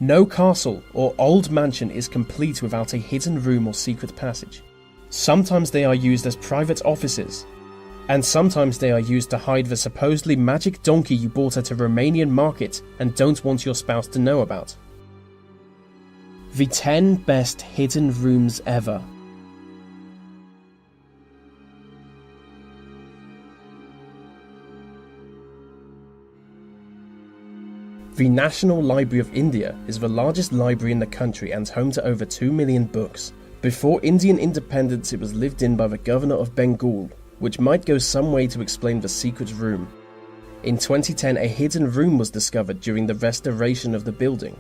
No castle or old mansion is complete without a hidden room or secret passage. Sometimes they are used as private offices, and sometimes they are used to hide the supposedly magic donkey you bought at a Romanian market and don't want your spouse to know about. The 10 best hidden rooms ever. The National Library of India is the largest library in the country and home to over 2 million books. Before Indian independence, it was lived in by the governor of Bengal, which might go some way to explain the secret room. In 2010, a hidden room was discovered during the restoration of the building.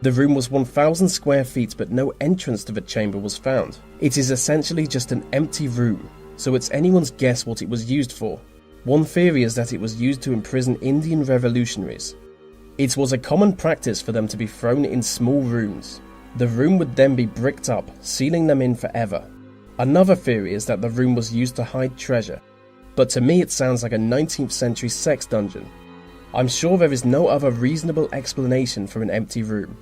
The room was 1,000 square feet, but no entrance to the chamber was found. It is essentially just an empty room, so it's anyone's guess what it was used for. One theory is that it was used to imprison Indian revolutionaries. It was a common practice for them to be thrown in small rooms. The room would then be bricked up, sealing them in forever. Another theory is that the room was used to hide treasure, but to me it sounds like a 19th century sex dungeon. I'm sure there is no other reasonable explanation for an empty room.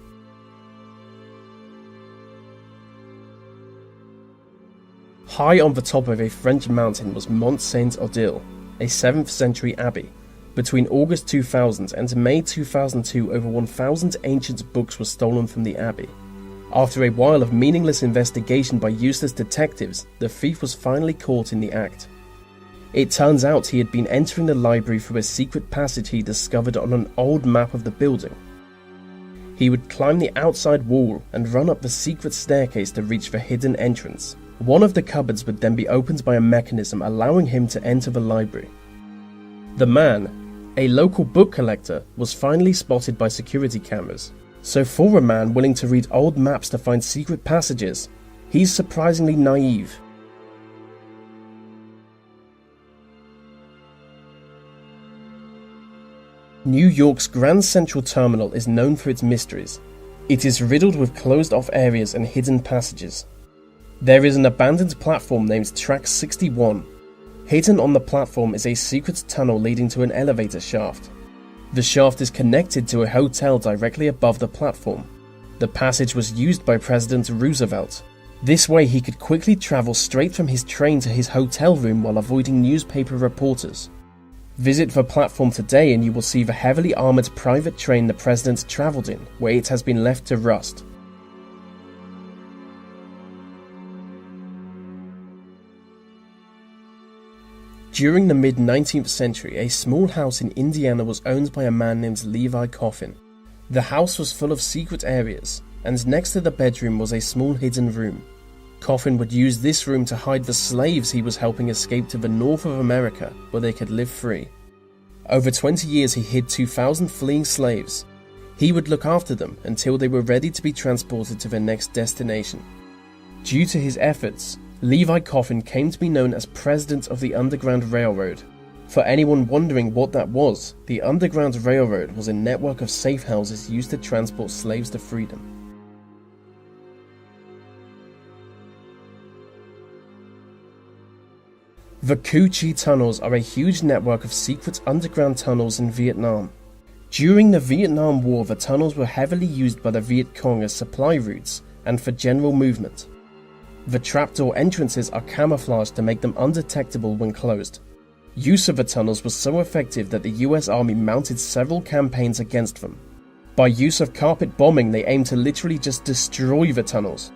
High on the top of a French mountain was Mont Saint-Odile, a 7th century abbey. Between August 2000 and May 2002, over 1,000 ancient books were stolen from the abbey. After a while of meaningless investigation by useless detectives, the thief was finally caught in the act. It turns out he had been entering the library through a secret passage he discovered on an old map of the building. He would climb the outside wall and run up the secret staircase to reach the hidden entrance. One of the cupboards would then be opened by a mechanism allowing him to enter the library. The man, a local book collector, was finally spotted by security cameras. So for a man willing to read old maps to find secret passages, he's surprisingly naive. New York's Grand Central Terminal is known for its mysteries. It is riddled with closed-off areas and hidden passages. There is an abandoned platform named Track 61. Hidden on the platform is a secret tunnel leading to an elevator shaft. The shaft is connected to a hotel directly above the platform. The passage was used by President Roosevelt. This way he could quickly travel straight from his train to his hotel room while avoiding newspaper reporters. Visit the platform today and you will see the heavily armoured private train the president travelled in, where it has been left to rust. During the mid-19th century, a small house in Indiana was owned by a man named Levi Coffin. The house was full of secret areas, and next to the bedroom was a small hidden room. Coffin would use this room to hide the slaves he was helping escape to the north of America, where they could live free. Over 20 years he hid 2,000 fleeing slaves. He would look after them until they were ready to be transported to their next destination. Due to his efforts, Levi Coffin came to be known as President of the Underground Railroad. For anyone wondering what that was, the Underground Railroad was a network of safe houses used to transport slaves to freedom. The Cu Chi tunnels are a huge network of secret underground tunnels in Vietnam. During the Vietnam War, the tunnels were heavily used by the Viet Cong as supply routes and for general movement. The trapdoor entrances are camouflaged to make them undetectable when closed. Use of the tunnels was so effective that the US Army mounted several campaigns against them. By use of carpet bombing, they aimed to literally just destroy the tunnels.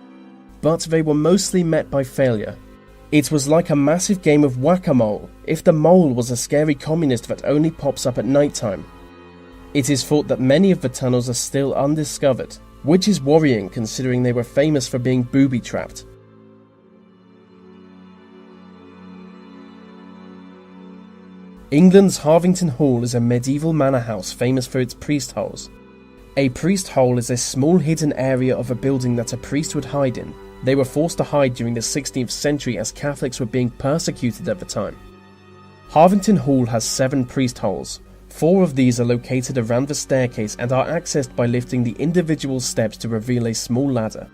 But they were mostly met by failure. It was like a massive game of whack-a-mole, if the mole was a scary communist that only pops up at nighttime. It is thought that many of the tunnels are still undiscovered, which is worrying considering they were famous for being booby-trapped. England's Harvington Hall is a medieval manor house famous for its priest holes. A priest hole is a small hidden area of a building that a priest would hide in. They were forced to hide during the 16th century as Catholics were being persecuted at the time. Harvington Hall has 7 priest holes. 4 of these are located around the staircase and are accessed by lifting the individual steps to reveal a small ladder.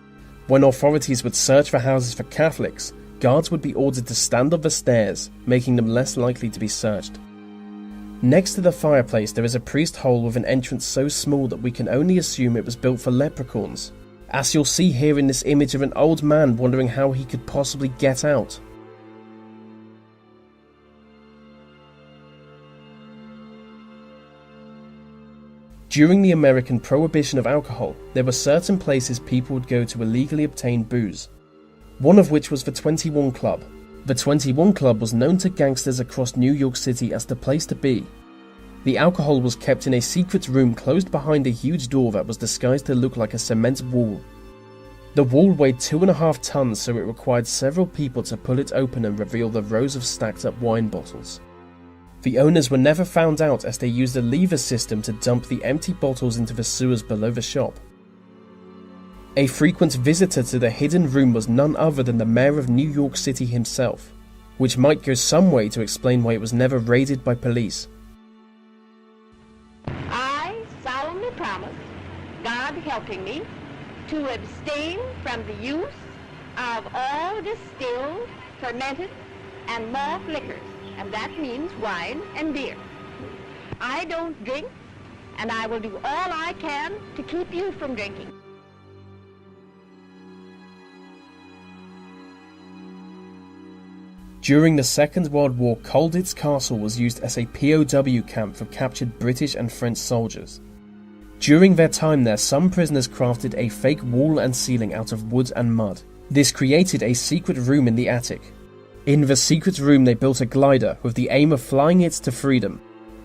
When authorities would search for houses for Catholics, guards would be ordered to stand on the stairs, making them less likely to be searched. Next to the fireplace there is a priest hole with an entrance so small that we can only assume it was built for leprechauns, as you'll see here in this image of an old man wondering how he could possibly get out. During the American prohibition of alcohol, there were certain places people would go to illegally obtain booze, one of which was the 21 Club. The 21 Club was known to gangsters across New York City as the place to be. The alcohol was kept in a secret room closed behind a huge door that was disguised to look like a cement wall. The wall weighed 2.5 tons, so it required several people to pull it open and reveal the rows of stacked up wine bottles. The owners were never found out as they used a lever system to dump the empty bottles into the sewers below the shop. A frequent visitor to the hidden room was none other than the mayor of New York City himself, which might go some way to explain why it was never raided by police. I solemnly promise, God helping me, to abstain from the use of all distilled, fermented, and malt liquors, and that means wine and beer. I don't drink, and I will do all I can to keep you from drinking. During the Second World War, Colditz Castle was used as a POW camp for captured British and French soldiers. During their time there, some prisoners crafted a fake wall and ceiling out of wood and mud. This created a secret room in the attic. In the secret room they built a glider with the aim of flying it to freedom.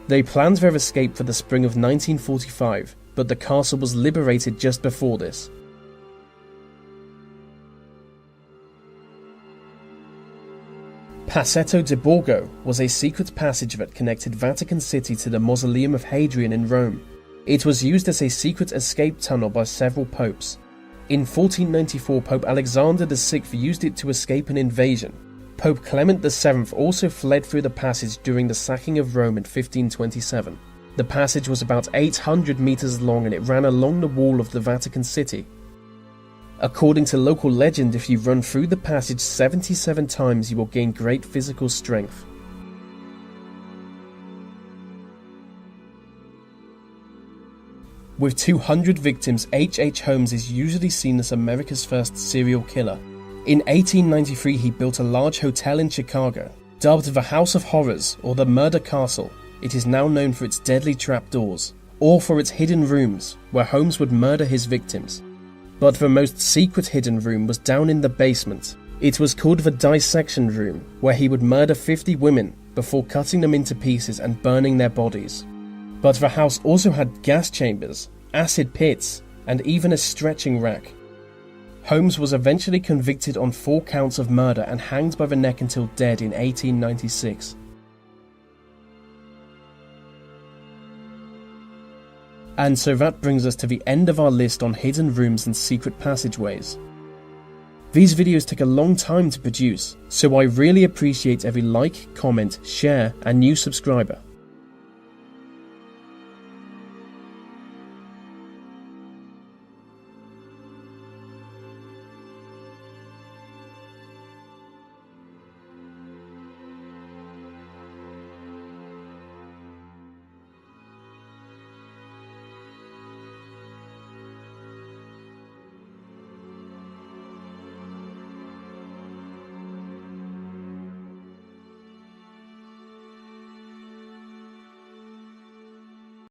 They planned their escape for the spring of 1945, but the castle was liberated just before this. Passetto di Borgo was a secret passage that connected Vatican City to the Mausoleum of Hadrian in Rome. It was used as a secret escape tunnel by several popes. In 1494, Pope Alexander VI used it to escape an invasion. Pope Clement VII also fled through the passage during the sacking of Rome in 1527. The passage was about 800 meters long and it ran along the wall of the Vatican City. According to local legend, if you run through the passage 77 times, you will gain great physical strength. With 200 victims, H.H. Holmes is usually seen as America's first serial killer. In 1893, he built a large hotel in Chicago. Dubbed the House of Horrors or the Murder Castle, it is now known for its deadly trapdoors, or for its hidden rooms, where Holmes would murder his victims. But the most secret hidden room was down in the basement. It was called the Dissection Room, where he would murder 50 women before cutting them into pieces and burning their bodies. But the house also had gas chambers, acid pits, and even a stretching rack. Holmes was eventually convicted on 4 counts of murder and hanged by the neck until dead in 1896. And so that brings us to the end of our list on hidden rooms and secret passageways. These videos take a long time to produce, so I really appreciate every like, comment, share, and new subscriber.